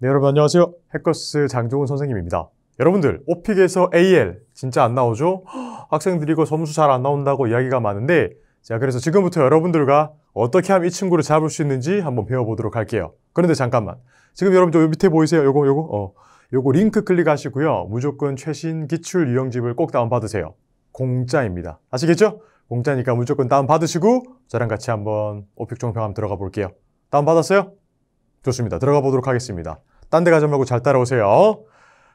네, 여러분 안녕하세요. 해커스 장종훈 선생님입니다. 여러분들 오픽에서 AL 진짜 안 나오죠? 학생들이 이거 점수 잘 안 나온다고 이야기가 많은데 자, 그래서 지금부터 여러분들과 어떻게 하면 이 친구를 잡을 수 있는지 한번 배워보도록 할게요. 그런데 잠깐만, 지금 여러분 저 밑에 보이세요? 요거 링크 클릭하시고요. 무조건 최신 기출 유형집을 꼭 다운받으세요. 공짜입니다. 아시겠죠? 공짜니까 무조건 다운받으시고 저랑 같이 한번 오픽 종평 한번 들어가 볼게요. 다운받았어요? 좋습니다. 들어가 보도록 하겠습니다. 딴 데 가지 말고 잘 따라오세요.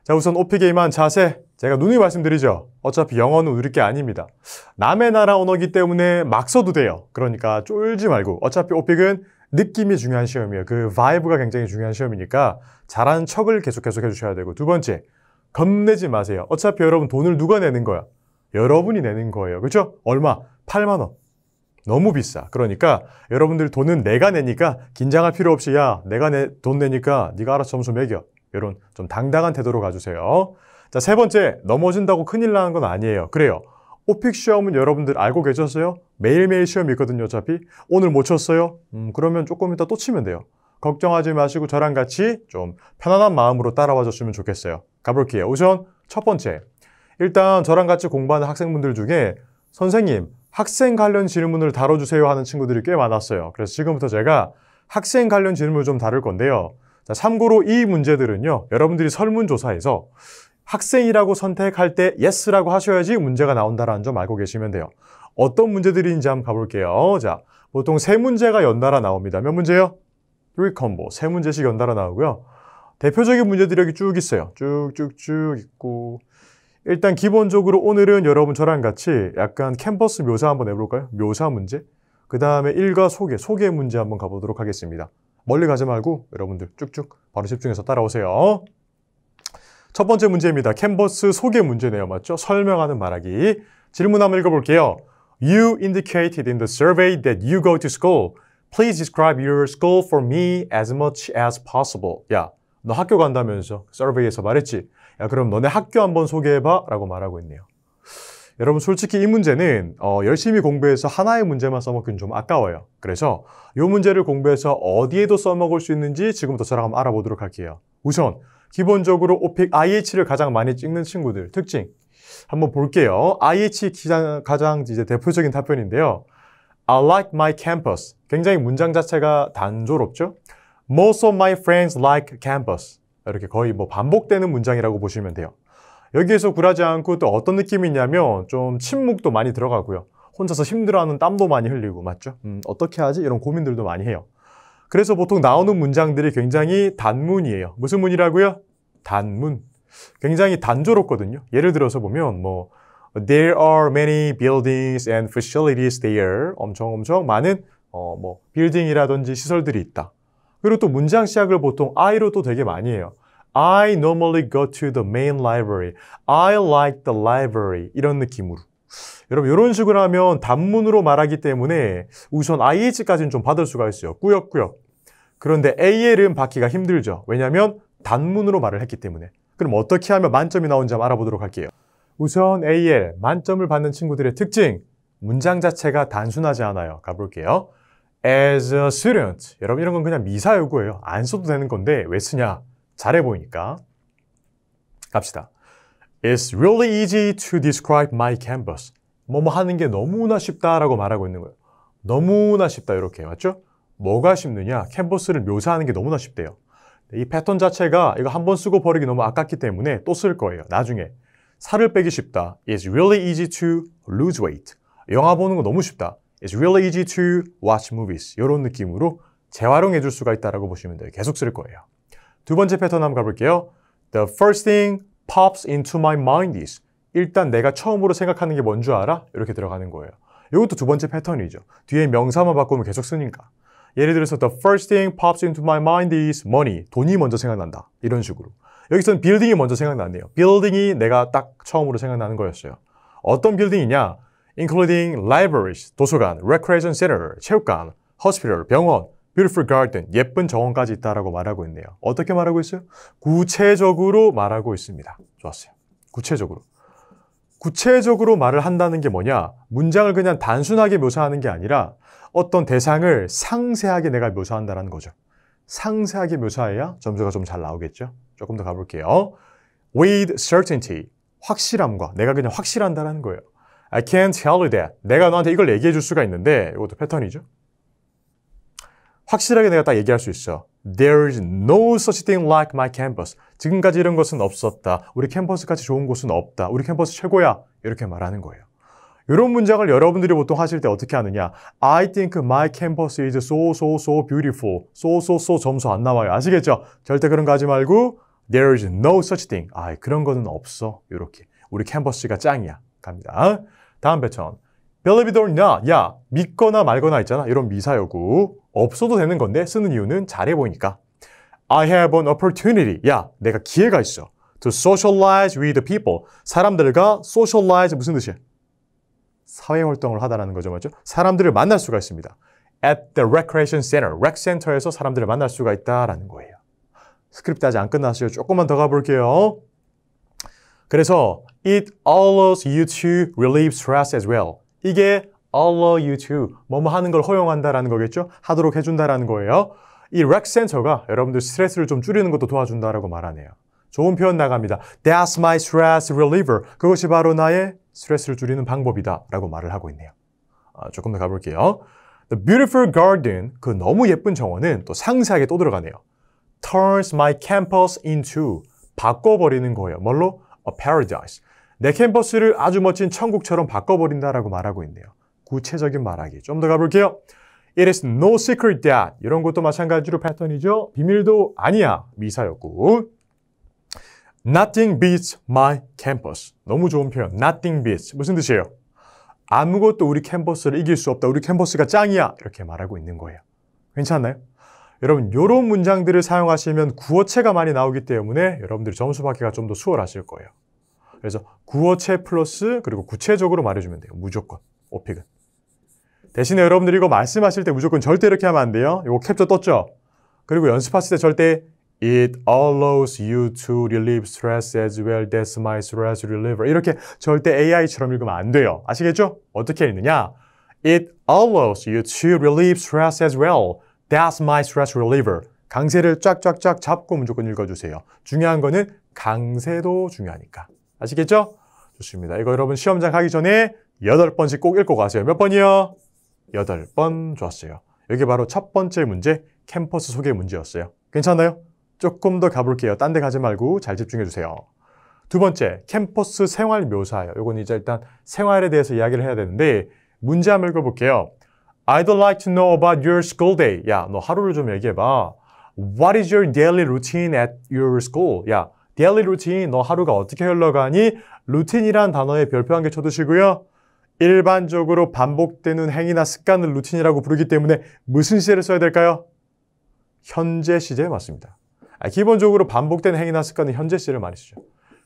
자, 우선 오픽에 임한 자세, 제가 누누이 말씀드리죠. 어차피 영어는 우리 게 아닙니다. 남의 나라 언어기 때문에 막 써도 돼요. 그러니까 쫄지 말고, 어차피 오픽은 느낌이 중요한 시험이에요. 그 바이브가 굉장히 중요한 시험이니까 잘하는 척을 계속 해주셔야 되고, 두 번째, 겁내지 마세요. 어차피 여러분 돈을 누가 내는 거야? 여러분이 내는 거예요. 그렇죠? 얼마? 8만 원. 너무 비싸. 그러니까 여러분들 돈은 내가 내니까 긴장할 필요 없이, 야, 내가 돈 내니까 네가 알아서 점수 매겨. 이런 좀 당당한 태도로 가주세요. 자, 세 번째, 넘어진다고 큰일 나는 건 아니에요. 그래요. 오픽 시험은 여러분들 알고 계셨어요? 매일매일 시험이 있거든요, 어차피. 오늘 못 쳤어요? 그러면 조금 이따 또 치면 돼요. 걱정하지 마시고 저랑 같이 좀 편안한 마음으로 따라와 줬으면 좋겠어요. 가볼게요. 우선 첫 번째, 일단 저랑 같이 공부하는 학생분들 중에 선생님, 학생 관련 질문을 다뤄주세요 하는 친구들이 꽤 많았어요. 그래서 지금부터 제가 학생 관련 질문을 좀 다룰 건데요. 자, 참고로 이 문제들은요, 여러분들이 설문조사에서 학생이라고 선택할 때 yes라고 하셔야지 문제가 나온다는 점 알고 계시면 돼요. 어떤 문제들인지 한번 가볼게요. 자, 보통 세 문제가 연달아 나옵니다. 몇 문제요? 3 콤보, 세 문제씩 연달아 나오고요. 대표적인 문제들이 여기 쭉 있어요. 쭉쭉쭉 있고, 일단 기본적으로 오늘은 여러분 저랑 같이 약간 캠퍼스 묘사 한번 해볼까요? 묘사 문제. 그 다음에 일과 소개 문제 한번 가보도록 하겠습니다. 멀리 가지 말고 여러분들 쭉쭉 바로 집중해서 따라오세요. 첫 번째 문제입니다. 캔버스 소개 문제네요. 맞죠? 설명하는 말하기. 질문 한번 읽어볼게요. You indicated in the survey that you go to school. Please describe your school for me as much as possible. 야, 너 학교 간다면서 서베이에서 말했지? 야, 그럼 너네 학교 한번 소개해봐 라고 말하고 있네요. 여러분 솔직히 이 문제는 열심히 공부해서 하나의 문제만 써먹기는 좀 아까워요. 그래서 이 문제를 공부해서 어디에도 써먹을 수 있는지 지금부터 저랑 한번 알아보도록 할게요. 우선 기본적으로 오픽 IH를 가장 많이 찍는 친구들 특징 한번 볼게요. IH 가장 이제 대표적인 답변인데요. I like my campus. 굉장히 문장 자체가 단조롭죠? Most of my friends like campus. 이렇게 거의 뭐 반복되는 문장이라고 보시면 돼요. 여기에서 굴하지 않고 또 어떤 느낌이 있냐면 좀 침묵도 많이 들어가고요. 혼자서 힘들어하는 땀도 많이 흘리고, 맞죠? 어떻게 하지? 이런 고민들도 많이 해요. 그래서 보통 나오는 문장들이 굉장히 단문이에요. 무슨 문이라고요? 단문. 굉장히 단조롭거든요. 예를 들어서 보면 뭐 There are many buildings and facilities there. 엄청 많은 뭐 빌딩이라든지 시설들이 있다. 그리고 또 문장 시작을 보통 I로 또 되게 많이 해요. I normally go to the main library. I like the library. 이런 느낌으로. 여러분 이런 식으로 하면 단문으로 말하기 때문에 우선 IH까지는 좀 받을 수가 있어요. 꾸역꾸역. 그런데 AL은 받기가 힘들죠. 왜냐하면 단문으로 말을 했기 때문에. 그럼 어떻게 하면 만점이 나오는지 한번 알아보도록 할게요. 우선 AL, 만점을 받는 친구들의 특징. 문장 자체가 단순하지 않아요. 가볼게요. As a student. 여러분 이런 건 그냥 미사여구예요. 안 써도 되는 건데 왜 쓰냐? 잘해 보이니까. 갑시다. It's really easy to describe my campus. 뭐뭐 하는 게 너무나 쉽다라고 말하고 있는 거예요. 너무나 쉽다 이렇게 맞죠? 뭐가 쉽느냐? 캔버스를 묘사하는 게 너무나 쉽대요. 이 패턴 자체가 이거 한 번 쓰고 버리기 너무 아깝기 때문에 또 쓸 거예요. 나중에. 살을 빼기 쉽다. It's really easy to lose weight. 영화 보는 거 너무 쉽다. It's really easy to watch movies. 이런 느낌으로 재활용해 줄 수가 있다고 보시면 돼요. 계속 쓸 거예요. 두 번째 패턴 한번 가볼게요. The first thing pops into my mind is. 일단 내가 처음으로 생각하는 게 뭔 줄 알아? 이렇게 들어가는 거예요. 이것도 두 번째 패턴이죠. 뒤에 명사만 바꾸면 계속 쓰니까. 예를 들어서 The first thing pops into my mind is money. 돈이 먼저 생각난다. 이런 식으로. 여기서는 빌딩이 먼저 생각났네요. 빌딩이 내가 딱 처음으로 생각나는 거였어요. 어떤 빌딩이냐? Including libraries, 도서관, recreation center, 체육관, hospital, 병원, beautiful garden, 예쁜 정원까지 있다라고 말하고 있네요. 어떻게 말하고 있어요? 구체적으로 말하고 있습니다. 좋았어요. 구체적으로 말을 한다는 게 뭐냐? 문장을 그냥 단순하게 묘사하는 게 아니라 어떤 대상을 상세하게 내가 묘사한다는 거죠. 상세하게 묘사해야 점수가 좀 잘 나오겠죠? 조금 더 가볼게요. With certainty, 확실함과 내가 그냥 확실한다라는 거예요. I can't tell you that. 내가 너한테 이걸 얘기해 줄 수가 있는데 이것도 패턴이죠. 확실하게 내가 딱 얘기할 수 있어. There's no such thing like my campus. 지금까지 이런 것은 없었다. 우리 캠퍼스같이 좋은 곳은 없다. 우리 캠퍼스 최고야. 이렇게 말하는 거예요. 이런 문장을 여러분들이 보통 하실 때 어떻게 하느냐. I think my campus is so beautiful. so 점수 안 나와요. 아시겠죠? 절대 그런 거 하지 말고 There's no such thing. 그런 거는 없어. 이렇게. 우리 캠퍼스가 짱이야. 갑니다. 다음 패턴. Believe it or not. 야, 믿거나 말거나 있잖아. 이런 미사여구. 없어도 되는 건데 쓰는 이유는 잘해 보이니까. I have an opportunity. 야, 내가 기회가 있어. To socialize with the people. 사람들과 socialize 무슨 뜻이야? 사회활동을 하다라는 거죠. 맞죠? 사람들을 만날 수가 있습니다. At the recreation center. 렉센터에서 사람들을 만날 수가 있다라는 거예요. 스크립트 아직 안 끝났어요. 조금만 더 가볼게요. 그래서 It allows you to relieve stress as well. 이게 allow you to 뭐뭐 하는 걸 허용한다라는 거겠죠? 하도록 해준다라는 거예요. 이 렉센터가 여러분들 스트레스를 좀 줄이는 것도 도와준다라고 말하네요. 좋은 표현 나갑니다. That's my stress reliever. 그것이 바로 나의 스트레스를 줄이는 방법이다 라고 말을 하고 있네요. 조금 더 가볼게요. The beautiful garden, 그 너무 예쁜 정원은 또 상세하게 또 들어가네요. Turns my campus into, 바꿔버리는 거예요. 뭘로? A paradise. 내 캠퍼스를 아주 멋진 천국처럼 바꿔버린다라고 말하고 있네요. 구체적인 말하기. 좀 더 가볼게요. It is no secret that. 이런 것도 마찬가지로 패턴이죠. 비밀도 아니야. 미사였고. Nothing beats my campus. 너무 좋은 표현. Nothing beats. 무슨 뜻이에요? 아무것도 우리 캠퍼스를 이길 수 없다. 우리 캠퍼스가 짱이야. 이렇게 말하고 있는 거예요. 괜찮나요? 여러분, 이런 문장들을 사용하시면 구어체가 많이 나오기 때문에 여러분들이 점수 받기가 좀 더 수월하실 거예요. 그래서 구어체 플러스 그리고 구체적으로 말해주면 돼요. 무조건. 오픽은. 대신에 여러분들이 이거 말씀하실 때 무조건 절대 이렇게 하면 안 돼요. 이거 캡처 떴죠? 그리고 연습하실 때 절대 It allows you to relieve stress as well. That's my stress reliever. 이렇게 절대 AI처럼 읽으면 안 돼요. 아시겠죠? 어떻게 읽느냐? It allows you to relieve stress as well. That's my stress reliever. 강세를 쫙쫙쫙 잡고 무조건 읽어주세요. 중요한 거는 강세도 중요하니까. 아시겠죠? 좋습니다. 이거 여러분 시험장 가기 전에 8번씩 꼭 읽고 가세요. 몇 번이요? 8번. 좋았어요. 여기 바로 첫 번째 문제, 캠퍼스 소개 문제였어요. 괜찮나요? 조금 더 가볼게요. 딴 데 가지 말고 잘 집중해 주세요. 두 번째, 캠퍼스 생활 묘사예요. 이건 이제 일단 생활에 대해서 이야기를 해야 되는데 문제 한번 읽어볼게요. I'd like to know about your school day. 야, 너 하루를 좀 얘기해봐. What is your daily routine at your school? 야, daily routine, 너 하루가 어떻게 흘러가니? 루틴이란 단어에 별표 한 개 쳐두시고요. 일반적으로 반복되는 행위나 습관을 루틴이라고 부르기 때문에 무슨 시제를 써야 될까요? 현재 시제 맞습니다. 기본적으로 반복되는 행위나 습관은 현재 시를 많이 쓰죠.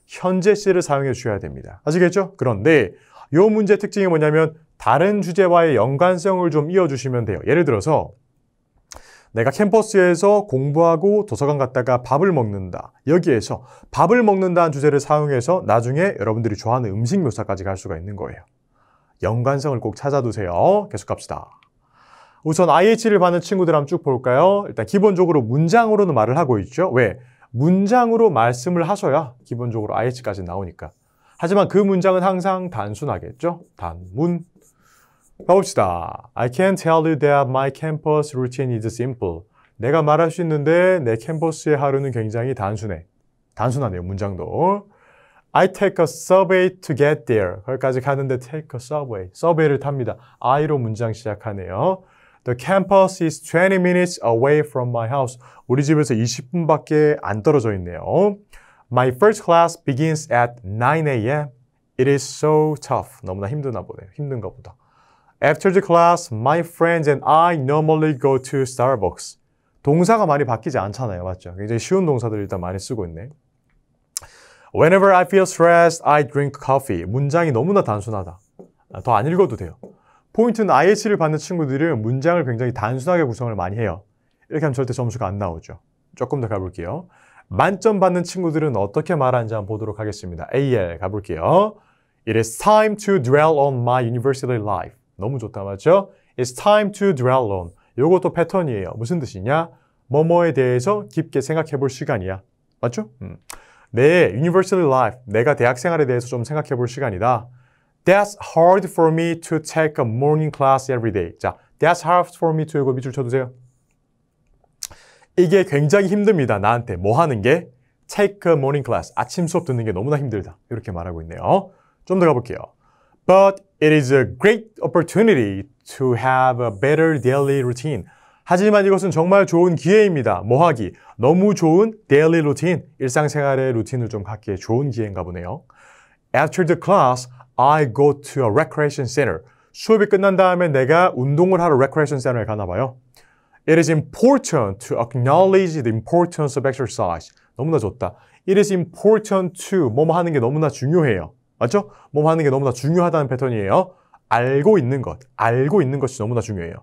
현재 시를 사용해 주셔야 됩니다. 아시겠죠? 그런데 이 문제의 특징이 뭐냐면 다른 주제와의 연관성을 좀 이어주시면 돼요. 예를 들어서 내가 캠퍼스에서 공부하고 도서관 갔다가 밥을 먹는다. 여기에서 밥을 먹는다는 주제를 사용해서 나중에 여러분들이 좋아하는 음식 묘사까지 갈 수가 있는 거예요. 연관성을 꼭 찾아두세요. 계속 갑시다. 우선 IH를 받는 친구들 한번 쭉 볼까요? 일단 기본적으로 문장으로는 말을 하고 있죠. 왜? 문장으로 말씀을 하셔야 기본적으로 IH까지 나오니까. 하지만 그 문장은 항상 단순하겠죠? 단문. 가봅시다. I can tell you that my campus routine is simple. 내가 말할 수 있는데 내 캠퍼스의 하루는 굉장히 단순해. 단순하네요, 문장도. I take a subway to get there. 거기까지 가는데 take a subway. 서브웨이를 탑니다. I로 문장 시작하네요. The campus is 20 minutes away from my house. 우리 집에서 20분밖에 안 떨어져 있네요. My first class begins at 9 a.m. It is so tough. 너무나 힘드나 보네요. 힘든가 보다. After the class, my friends and I normally go to Starbucks. 동사가 많이 바뀌지 않잖아요. 맞죠? 굉장히 쉬운 동사들 일단 많이 쓰고 있네. Whenever I feel stressed, I drink coffee. 문장이 너무나 단순하다. 더 안 읽어도 돼요. 포인트는 IH를 받는 친구들은 문장을 굉장히 단순하게 구성을 많이 해요. 이렇게 하면 절대 점수가 안 나오죠. 조금 더 가볼게요. 만점 받는 친구들은 어떻게 말하는지 한번 보도록 하겠습니다. AL 가볼게요. It is time to dwell on my university life. 너무 좋다, 맞죠? It's time to dwell on. 요것도 패턴이에요. 무슨 뜻이냐? 뭐뭐에 대해서 깊게 생각해 볼 시간이야. 맞죠? 내 university life, 내가 대학 생활에 대해서 좀 생각해 볼 시간이다. That's hard for me to take a morning class every day. 자, that's hard for me to 이거 밑줄 쳐두세요. 이게 굉장히 힘듭니다. 나한테 뭐 하는 게? Take a morning class. 아침 수업 듣는 게 너무나 힘들다. 이렇게 말하고 있네요. 좀 더 가볼게요. But it is a great opportunity to have a better daily routine. 하지만 이것은 정말 좋은 기회입니다. 뭐 하기? 너무 좋은 daily routine, 일상생활의 루틴을 좀 갖기에 좋은 기회인가 보네요. After the class, I go to a recreation center. 수업이 끝난 다음에 내가 운동을 하러 recreation center에 가나 봐요. It is important to acknowledge the importance of exercise. 너무나 좋다. It is important to 뭐뭐 하는 게 너무나 중요해요. 맞죠? 뭐뭐 하는 게 너무나 중요하다는 패턴이에요. 알고 있는 것이 너무나 중요해요.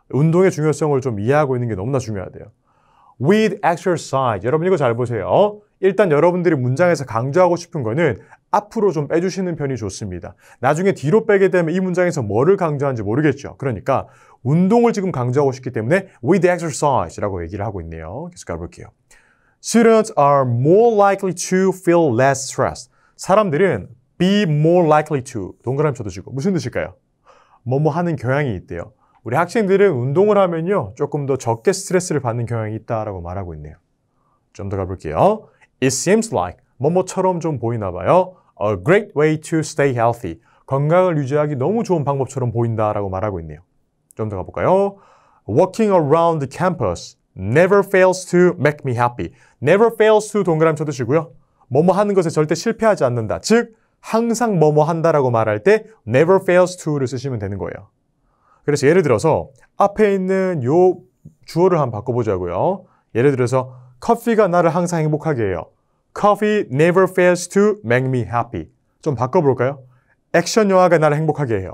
운동의 중요성을 좀 이해하고 있는 게 너무나 중요하대요. With exercise. 여러분 이거 잘 보세요. 일단 여러분들이 문장에서 강조하고 싶은 거는 앞으로 좀 빼주시는 편이 좋습니다. 나중에 뒤로 빼게 되면 이 문장에서 뭐를 강조하는지 모르겠죠. 그러니까 운동을 지금 강조하고 싶기 때문에 with exercise라고 얘기를 하고 있네요. 계속 가볼게요. Students are more likely to feel less stressed. 사람들은 be more likely to 동그라미 쳐두시고 무슨 뜻일까요? 뭐뭐 하는 경향이 있대요. 우리 학생들은 운동을 하면요 조금 더 적게 스트레스를 받는 경향이 있다라고 말하고 있네요. 좀 더 가볼게요. It seems like 뭐뭐처럼 좀 보이나 봐요. A great way to stay healthy. 건강을 유지하기 너무 좋은 방법처럼 보인다라고 말하고 있네요. 좀 더 가볼까요? Walking around the campus never fails to make me happy. Never fails to 동그라미 쳐두시고요. 뭐뭐 하는 것에 절대 실패하지 않는다. 즉 항상 뭐뭐 한다라고 말할 때 never fails to를 쓰시면 되는 거예요. 그래서 예를 들어서 앞에 있는 요 주어를 한번 바꿔보자고요. 예를 들어서 커피가 나를 항상 행복하게 해요. Coffee never fails to make me happy. 좀 바꿔볼까요? 액션 영화가 나를 행복하게 해요.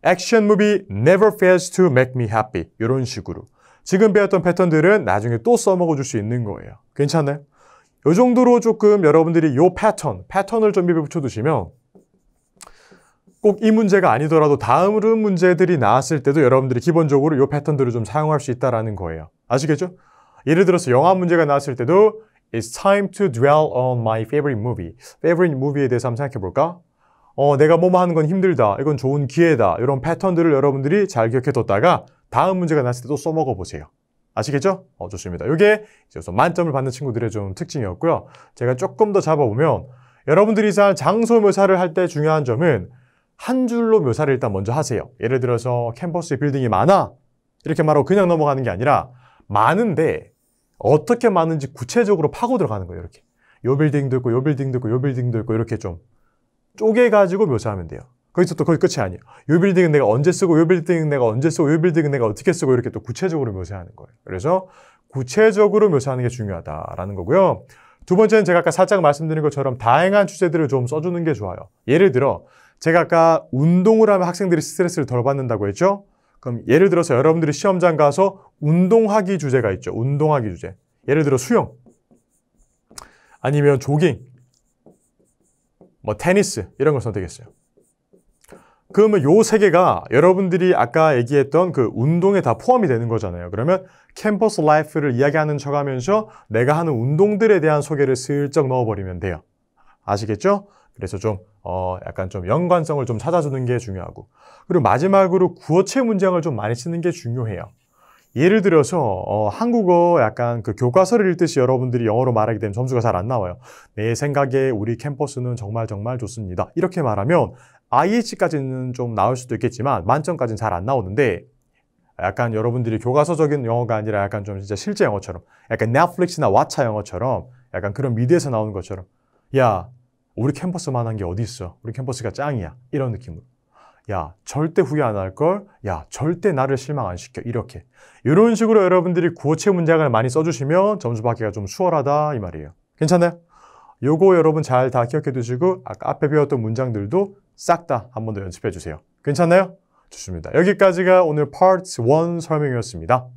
Action movie never fails to make me happy. 이런 식으로. 지금 배웠던 패턴들은 나중에 또 써먹어 줄 수 있는 거예요. 괜찮나요? 이 정도로 조금 여러분들이 요 패턴을 좀 입에 붙여두시면 꼭 이 문제가 아니더라도 다음 문제들이 나왔을 때도 여러분들이 기본적으로 이 패턴들을 좀 사용할 수 있다는 거예요. 아시겠죠? 예를 들어서 영화 문제가 나왔을 때도 It's time to dwell on my favorite movie. favorite movie에 대해서 한번 생각해 볼까? 내가 뭐뭐 하는 건 힘들다. 이건 좋은 기회다. 이런 패턴들을 여러분들이 잘 기억해 뒀다가 다음 문제가 나왔을 때도 써먹어 보세요. 아시겠죠? 좋습니다. 이게 이제 만점을 받는 친구들의 좀 특징이었고요. 제가 조금 더 잡아보면 여러분들이 잘 장소 묘사를 할 때 중요한 점은 한 줄로 묘사를 일단 먼저 하세요. 예를 들어서 캠퍼스에 빌딩이 많아. 이렇게 말하고 그냥 넘어가는 게 아니라 많은데 어떻게 많은지 구체적으로 파고 들어가는 거예요. 이렇게. 요 빌딩도 있고 요 빌딩도 있고 요 빌딩도 있고 이렇게 좀 쪼개가지고 묘사하면 돼요. 거기서 또 거기 끝이 아니에요. 요 빌딩은 내가 언제 쓰고 요 빌딩은 내가 언제 쓰고 요 빌딩은 내가 어떻게 쓰고 이렇게 또 구체적으로 묘사하는 거예요. 그래서 구체적으로 묘사하는 게 중요하다라는 거고요. 두 번째는 제가 아까 살짝 말씀드린 것처럼 다양한 주제들을 좀 써주는 게 좋아요. 예를 들어 제가 아까 운동을 하면 학생들이 스트레스를 덜 받는다고 했죠? 그럼 예를 들어서 여러분들이 시험장 가서 운동하기 주제가 있죠. 운동하기 주제. 예를 들어 수영, 아니면 조깅, 테니스 이런 걸 선택했어요. 그러면 요 세 개가 여러분들이 아까 얘기했던 그 운동에 다 포함이 되는 거잖아요. 그러면 캠퍼스 라이프를 이야기하는 척하면서 내가 하는 운동들에 대한 소개를 슬쩍 넣어버리면 돼요. 아시겠죠? 그래서 좀 약간 좀 연관성을 좀 찾아주는 게 중요하고, 그리고 마지막으로 구어체 문장을 좀 많이 쓰는 게 중요해요. 예를 들어서 한국어 약간 그 교과서를 읽듯이 여러분들이 영어로 말하게 되면 점수가 잘 안 나와요. 내 생각에 우리 캠퍼스는 정말 정말 좋습니다. 이렇게 말하면 IH까지는 좀 나올 수도 있겠지만 만점까지는 잘 안 나오는데, 약간 여러분들이 교과서적인 영어가 아니라 약간 좀 진짜 실제 영어처럼, 약간 넷플릭스나 왓챠 영어처럼 약간 그런 미드에서 나오는 것처럼, 야 우리 캠퍼스만한 게 어디 있어? 우리 캠퍼스가 짱이야. 이런 느낌으로. 야 절대 후회 안 할걸? 야 절대 나를 실망 안 시켜. 이렇게. 이런 식으로 여러분들이 구어체 문장을 많이 써주시면 점수 받기가 좀 수월하다 이 말이에요. 괜찮나요? 요거 여러분 잘 다 기억해 두시고 아까 앞에 배웠던 문장들도 싹 다 한 번 더 연습해 주세요. 괜찮나요? 좋습니다. 여기까지가 오늘 Part 1 설명이었습니다.